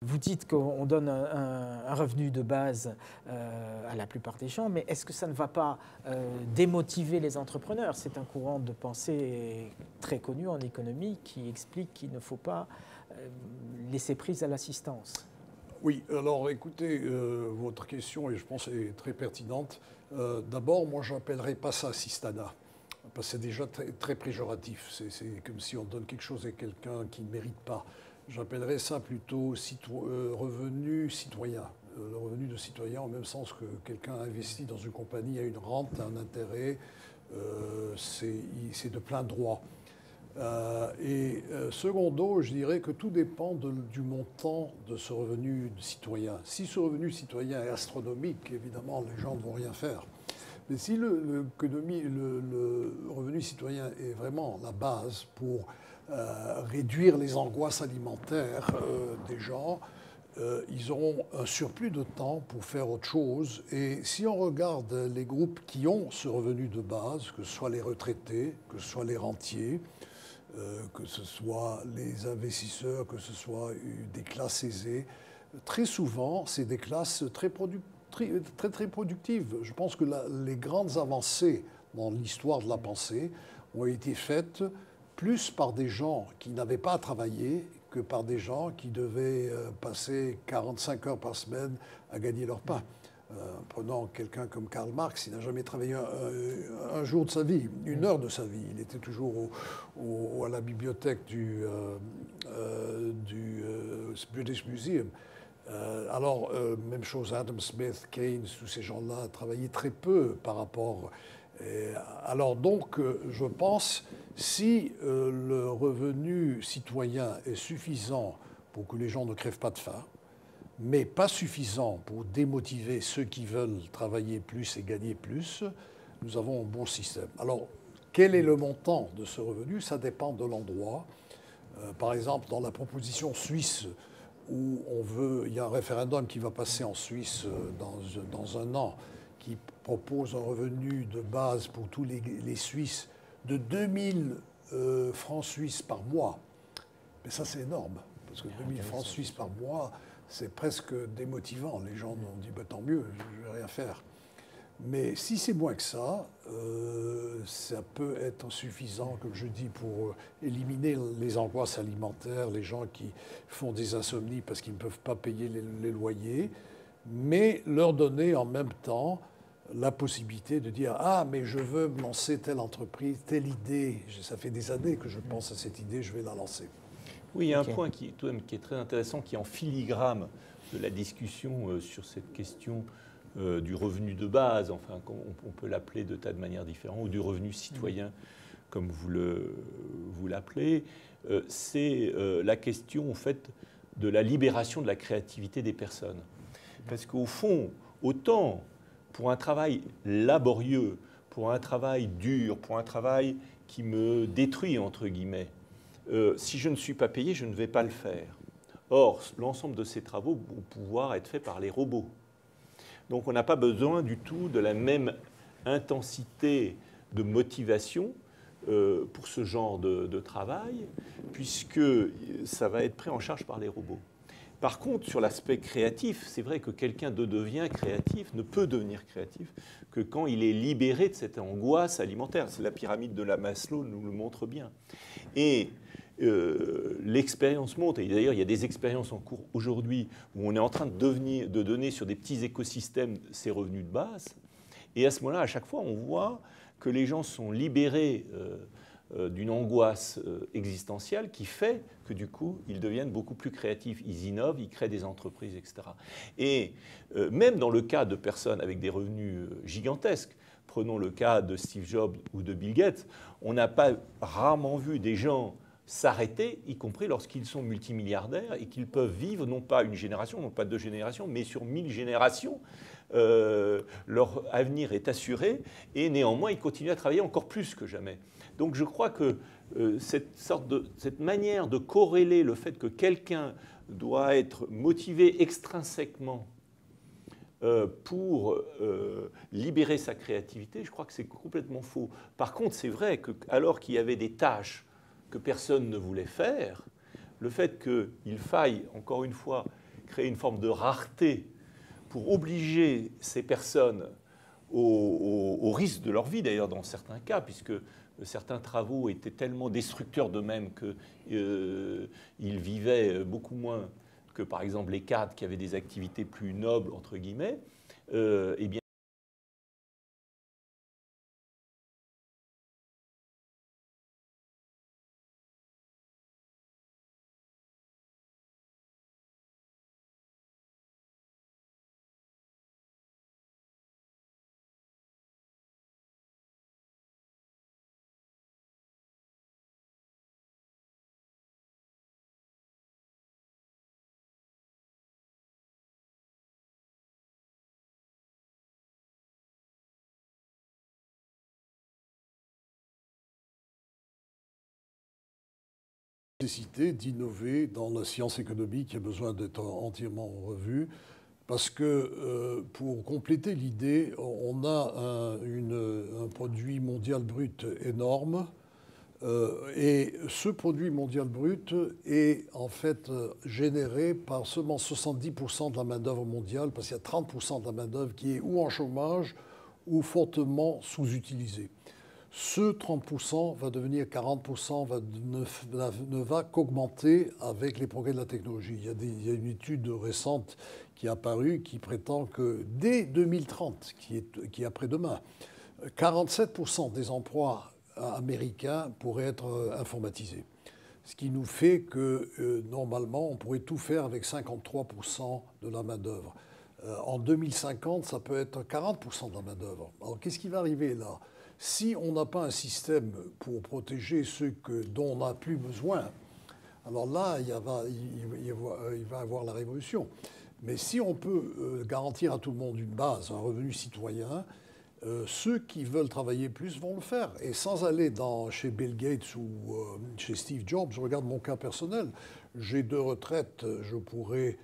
Vous dites qu'on donne un revenu de base à la plupart des gens, mais est-ce que ça ne va pas démotiver les entrepreneurs? C'est un courant de pensée très connu en économie qui explique qu'il ne faut pas laisser prise à l'assistance. Oui, alors écoutez, votre question, et je pense, est très pertinente. D'abord, moi, je n'appellerais pas ça assistanat, parce que c'est déjà très, très péjoratif. C'est comme si on donne quelque chose à quelqu'un qui ne mérite pas. J'appellerais ça plutôt revenu citoyen. Le revenu de citoyen, au même sens que quelqu'un investit dans une compagnie, a une rente, un intérêt, c'est de plein droit. Secondo, je dirais que tout dépend du montant de ce revenu citoyen. Si ce revenu citoyen est astronomique, évidemment, les gens ne vont rien faire. Mais si le revenu citoyen est vraiment la base pour réduire les angoisses alimentaires des gens, ils auront un surplus de temps pour faire autre chose. Et si on regarde les groupes qui ont ce revenu de base, que ce soit les retraités, que ce soit les rentiers, que ce soit les investisseurs, que ce soit des classes aisées, très souvent, c'est des classes très productives. Je pense que les grandes avancées dans l'histoire de la pensée ont été faites plus par des gens qui n'avaient pas à travailler que par des gens qui devaient passer 45 heures par semaine à gagner leur pain. Prenons quelqu'un comme Karl Marx, il n'a jamais travaillé un jour de sa vie, une heure de sa vie. Il était toujours à la bibliothèque du British Museum. Même chose, Adam Smith, Keynes, tous ces gens-là travaillaient très peu par rapport. Je pense, si le revenu citoyen est suffisant pour que les gens ne crèvent pas de faim, mais pas suffisant pour démotiver ceux qui veulent travailler plus et gagner plus, nous avons un bon système. Alors, quel est le montant de ce revenu? Ça dépend de l'endroit. Par exemple, dans la proposition suisse, où il y a un référendum qui va passer en Suisse dans un an, qui propose un revenu de base pour tous les Suisses de 2000 francs suisses par mois. Mais ça, c'est énorme, parce que 2000 francs suisses par mois, c'est presque démotivant. Les gens ont dit bah, tant mieux, je ne vais rien faire. Mais si c'est moins que ça peut être suffisant, comme je dis, pour éliminer les angoisses alimentaires, les gens qui font des insomnies parce qu'ils ne peuvent pas payer les loyers, mais leur donner en même temps la possibilité de dire ah mais je veux me lancer telle entreprise, telle idée. Ça fait des années que je pense à cette idée, je vais la lancer. Oui, il y a un point qui est très intéressant, qui est en filigrane de la discussion sur cette question du revenu de base, enfin on peut l'appeler de tas de manières différentes, ou du revenu citoyen, comme vous l'appelez, c'est la question en fait de la libération de la créativité des personnes. Parce qu'au fond, autant pour un travail laborieux, pour un travail dur, pour un travail qui me détruit, entre guillemets, si je ne suis pas payé, je ne vais pas le faire. Or, l'ensemble de ces travaux vont pouvoir être faits par les robots. Donc on n'a pas besoin du tout de la même intensité de motivation pour ce genre de travail, puisque ça va être pris en charge par les robots. Par contre, sur l'aspect créatif, c'est vrai que quelqu'un devient créatif, ne peut devenir créatif que quand il est libéré de cette angoisse alimentaire. C'est la pyramide de la Maslow nous le montre bien. Et l'expérience montre, et d'ailleurs il y a des expériences en cours aujourd'hui où on est en train de donner sur des petits écosystèmes ces revenus de base. Et à ce moment-là, à chaque fois, on voit que les gens sont libérés d'une angoisse existentielle qui fait que du coup, ils deviennent beaucoup plus créatifs. Ils innovent, ils créent des entreprises, etc. Et même dans le cas de personnes avec des revenus gigantesques, prenons le cas de Steve Jobs ou de Bill Gates, on n'a pas rarement vu des gens s'arrêter, y compris lorsqu'ils sont multimilliardaires et qu'ils peuvent vivre non pas une génération, non pas deux générations, mais sur 1000 générations. Leur avenir est assuré et néanmoins ils continuent à travailler encore plus que jamais. Donc je crois que cette manière de corréler le fait que quelqu'un doit être motivé extrinsèquement pour libérer sa créativité, je crois que c'est complètement faux. Par contre, c'est vrai que alors qu'il y avait des tâches que personne ne voulait faire, le fait qu'il faille, encore une fois, créer une forme de rareté pour obliger ces personnes au risque de leur vie, d'ailleurs, dans certains cas, puisque certains travaux étaient tellement destructeurs d'eux-mêmes qu'ils vivaient beaucoup moins que, par exemple, les cadres qui avaient des activités plus nobles, entre guillemets, eh bien, Nécessité d'innover dans la science économique qui a besoin d'être entièrement revue, parce que pour compléter l'idée, on a un produit mondial brut énorme, et ce produit mondial brut est en fait généré par seulement 70% de la main-d'œuvre mondiale, parce qu'il y a 30% de la main-d'œuvre qui est ou en chômage ou fortement sous-utilisée. Ce 30% va devenir 40%, ne va qu'augmenter avec les progrès de la technologie. Il y a une étude récente qui est apparue qui prétend que dès 2030, qui est après-demain, 47% des emplois américains pourraient être informatisés. Ce qui nous fait que normalement, on pourrait tout faire avec 53% de la main-d'œuvre. En 2050, ça peut être 40% de la main-d'œuvre. Alors qu'est-ce qui va arriver là ? Si on n'a pas un système pour protéger ceux dont on n'a plus besoin, alors là, il va y avoir la révolution. Mais si on peut garantir à tout le monde une base, un revenu citoyen, ceux qui veulent travailler plus vont le faire. Et sans aller chez Bill Gates ou chez Steve Jobs, je regarde mon cas personnel. J'ai 2 retraites, je pourrais,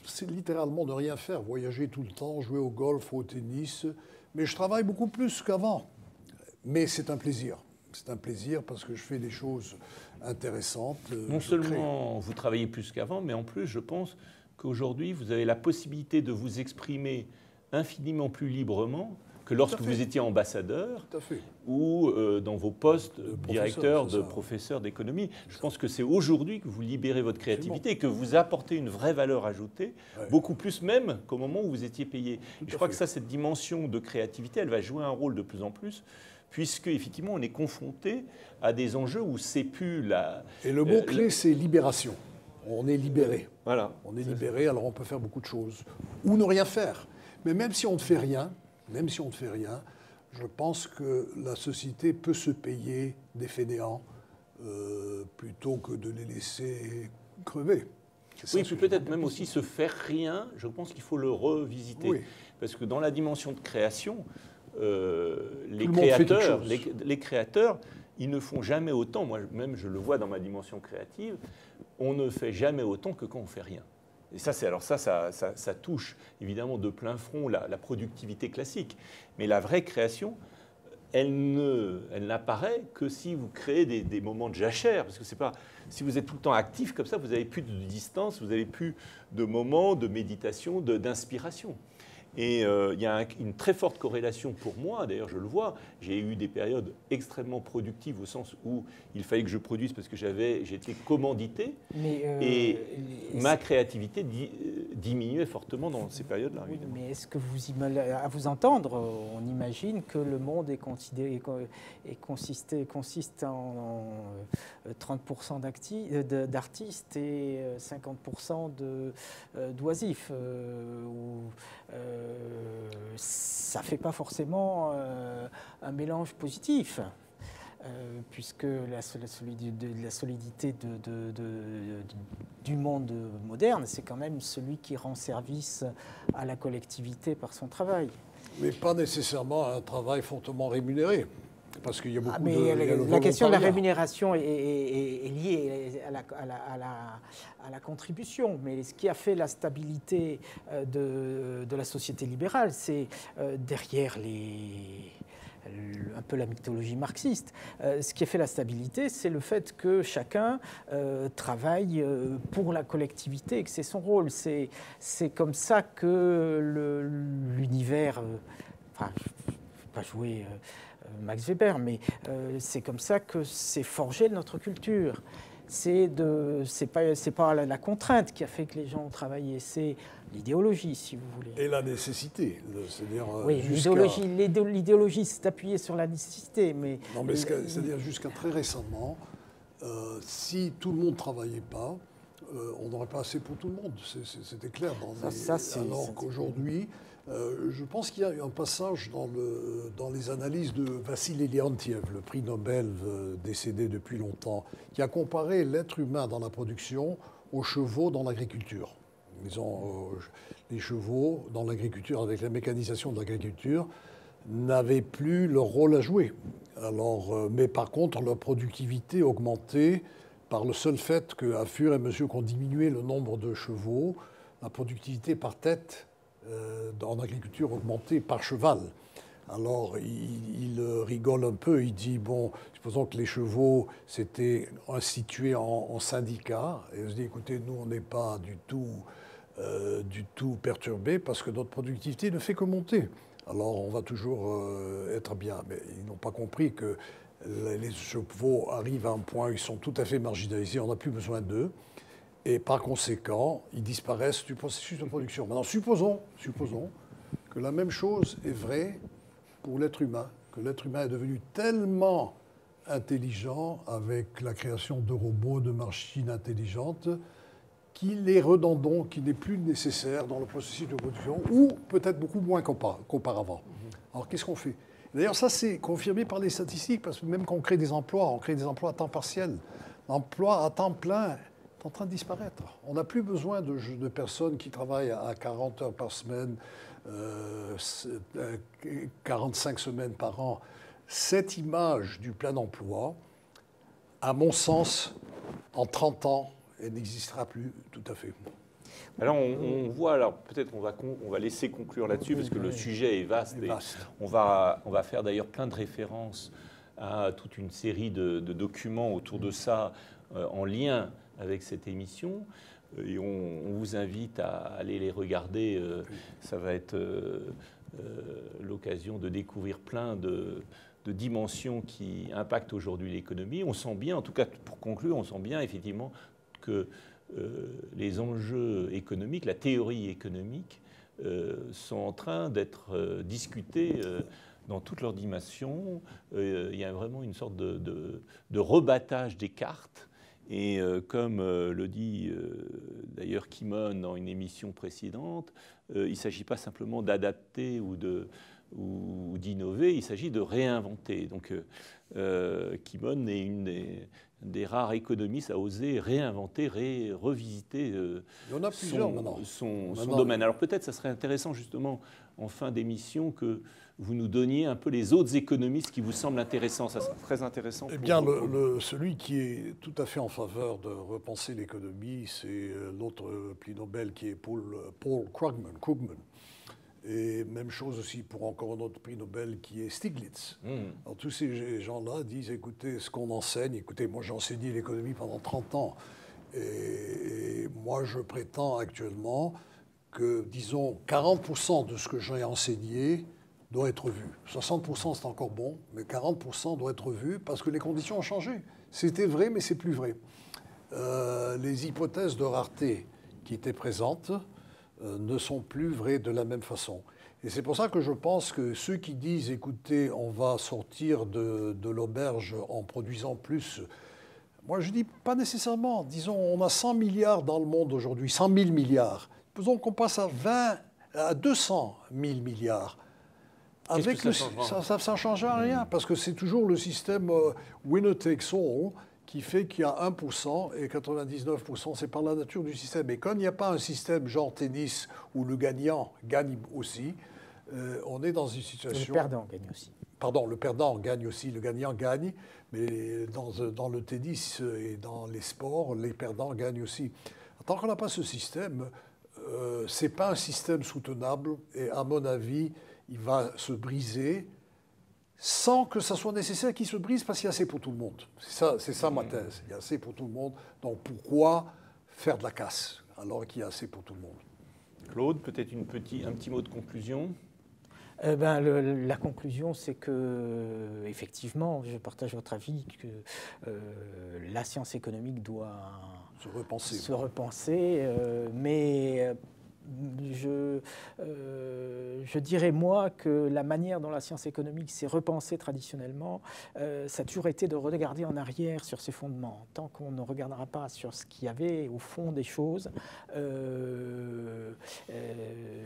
c'est littéralement ne rien faire, voyager tout le temps, jouer au golf, au tennis, mais je travaille beaucoup plus qu'avant. Mais c'est un plaisir. C'est un plaisir parce que je fais des choses intéressantes. Non seulement vous travaillez plus qu'avant, mais en plus, je pense qu'aujourd'hui, vous avez la possibilité de vous exprimer infiniment plus librement que lorsque vous étiez ambassadeur ou dans vos postes directeurs, professeurs d'économie. Je pense que c'est aujourd'hui que vous libérez votre créativité et que vous apportez une vraie valeur ajoutée, beaucoup plus même qu'au moment où vous étiez payé. Je crois que ça, cette dimension de créativité, elle va jouer un rôle de plus en plus, puisque effectivement on est confronté à des enjeux où c'est plus la... Et le mot-clé, c'est libération. On est libéré. Voilà. On est libéré, alors on peut faire beaucoup de choses. Ou ne rien faire. Mais même si on ne fait rien, je pense que la société peut se payer des fainéants plutôt que de les laisser crever. Oui, puis peut-être même aussi se faire rien, je pense qu'il faut le revisiter. Oui. Parce que dans la dimension de création, les créateurs, ils ne font jamais autant. Moi-même, je le vois dans ma dimension créative, on ne fait jamais autant que quand on ne fait rien. Et ça, ça touche évidemment de plein front la productivité classique. Mais la vraie création, elle n'apparaît que si vous créez des moments de jachère. Parce que c'est pas, si vous êtes tout le temps actif comme ça, vous n'avez plus de distance, vous n'avez plus de moments de méditation, d'inspiration. Et il y a une très forte corrélation pour moi, d'ailleurs je le vois, j'ai eu des périodes extrêmement productives au sens où il fallait que je produise parce que j'étais commandité et ma créativité diminuait fortement dans ces période-là. Oui, mais est-ce que à vous entendre, on imagine que le monde consiste en 30% d'artistes et 50% d'oisifs. Ça ne fait pas forcément un mélange positif. Puisque la solidité du monde moderne, c'est quand même celui qui rend service à la collectivité par son travail. Mais pas nécessairement un travail fortement rémunéré. Parce qu'il y a beaucoup la question de la rémunération est liée à la contribution. Mais ce qui a fait la stabilité de la société libérale, c'est derrière un peu la mythologie marxiste. Ce qui fait la stabilité, c'est le fait que chacun travaille pour la collectivité et que c'est son rôle. C'est comme ça que l'univers, enfin, je ne vais pas jouer Max Weber, mais c'est comme ça que s'est forgée notre culture. C'est pas la contrainte qui a fait que les gens ont travaillé, c'est l'idéologie, si vous voulez. Et la nécessité, c'est-à-dire oui, l'idéologie s'est appuyée sur la nécessité, mais... Non, mais c'est-à-dire jusqu'à très récemment, si tout le monde ne travaillait pas, on n'aurait pas assez pour tout le monde, c'était clair. Alors qu'aujourd'hui, je pense qu'il y a eu un passage dans les analyses de Vassili Leontiev, le prix Nobel décédé depuis longtemps, qui a comparé l'être humain dans la production aux chevaux dans l'agriculture. Disons, les chevaux dans l'agriculture, avec la mécanisation de l'agriculture, n'avaient plus leur rôle à jouer. Alors, mais par contre, leur productivité augmentait par le seul fait qu'à fur et à mesure qu'on diminuait le nombre de chevaux, la productivité par tête en agriculture augmentait par cheval. Alors, il rigole un peu, il dit, bon, supposons que les chevaux s'étaient institués en syndicat, et il se dit, écoutez, nous, on n'est pas du tout perturbés parce que notre productivité ne fait que monter. Alors, on va toujours être bien. Mais ils n'ont pas compris que les chevaux arrivent à un point où ils sont tout à fait marginalisés, on n'a plus besoin d'eux. Et par conséquent, ils disparaissent du processus de production. Maintenant, supposons que la même chose est vraie pour l'être humain, que l'être humain est devenu tellement intelligent avec la création de robots, de machines intelligentes, qu'il est redondant, qu'il n'est plus nécessaire dans le processus de production, ou peut-être beaucoup moins qu'auparavant. Alors, qu'est-ce qu'on fait? D'ailleurs, ça, c'est confirmé par les statistiques, parce que même quand on crée des emplois à temps partiel. L'emploi à temps plein est en train de disparaître. On n'a plus besoin de personnes qui travaillent à 40 heures par semaine, 45 semaines par an. Cette image du plein emploi, à mon sens, en 30 ans, elle n'existera plus tout à fait. Alors on voit, alors peut-être on va laisser conclure là-dessus parce que le sujet est vaste. Et on va faire d'ailleurs plein de références à toute une série de documents autour de ça en lien avec cette émission. Et on vous invite à aller les regarder. Ça va être l'occasion de découvrir plein de dimensions qui impactent aujourd'hui l'économie. On sent bien, en tout cas pour conclure, on sent bien effectivement que les enjeux économiques, la théorie économique, sont en train d'être discutés dans toutes leurs dimensions. Il y a vraiment une sorte de rebattage des cartes. Et comme le dit d'ailleurs Kimon dans une émission précédente, il ne s'agit pas simplement d'adapter ou d'innover, il s'agit de réinventer. Donc Kimon est une des rares économistes à oser réinventer, revisiter son domaine. Alors peut-être ça serait intéressant justement en fin d'émission que vous nous donniez un peu les autres économistes qui vous semblent intéressants. Ça serait très intéressant. Eh bien, celui qui est tout à fait en faveur de repenser l'économie, c'est l'autre prix Nobel qui est Paul Krugman. Et même chose aussi pour encore un autre prix Nobel qui est Stiglitz. Alors, tous ces gens-là disent, écoutez, ce qu'on enseigne, écoutez, moi j'ai enseigné l'économie pendant 30 ans, et moi je prétends actuellement que, disons, 40% de ce que j'ai enseigné doit être vu. 60% c'est encore bon, mais 40% doit être vu parce que les conditions ont changé. C'était vrai, mais c'est plus vrai. Les hypothèses de rareté qui étaient présentes ne sont plus vraies de la même façon. Et c'est pour ça que je pense que ceux qui disent, écoutez, on va sortir de l'auberge en produisant plus, moi je dis pas nécessairement. Disons, on a 100 milliards dans le monde aujourd'hui, 100 000 milliards. Faisons qu'on passe à 200 000 milliards. Avec ça ne change rien, parce que c'est toujours le système winner takes all qui fait qu'il y a 1% et 99%, c'est par la nature du système. Et quand il n'y a pas un système genre tennis où le gagnant gagne aussi, on est dans une situation... Le perdant gagne aussi. Pardon, le perdant gagne aussi, le gagnant gagne, mais dans le tennis et dans les sports, les perdants gagnent aussi. Tant qu'on n'a pas ce système, ce n'est pas un système soutenable et à mon avis, il va se briser sans que ça soit nécessaire qu'il se brise parce qu'il y a assez pour tout le monde. C'est ça ma thèse. Il y a assez pour tout le monde. Donc pourquoi faire de la casse alors qu'il y a assez pour tout le monde? Claude, peut-être un petit mot de conclusion? La conclusion, c'est que, effectivement, je partage votre avis que la science économique doit se repenser, mais je dirais, moi, que la manière dont la science économique s'est repensée traditionnellement, ça a toujours été de regarder en arrière sur ses fondements. Tant qu'on ne regardera pas sur ce qu'il y avait au fond des choses,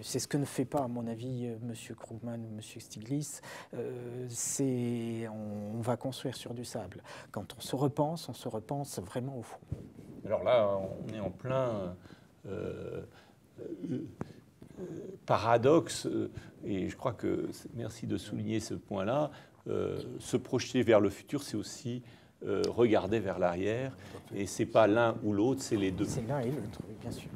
c'est ce que ne fait pas, à mon avis, M. Krugman ou M. Stiglitz. On va construire sur du sable. Quand on se repense vraiment au fond. Alors là, on est en plein... paradoxe, et je crois que, merci de souligner ce point-là, se projeter vers le futur, c'est aussi regarder vers l'arrière, et c'est pas l'un ou l'autre, c'est les deux. C'est l'un et l'autre, oui, bien sûr.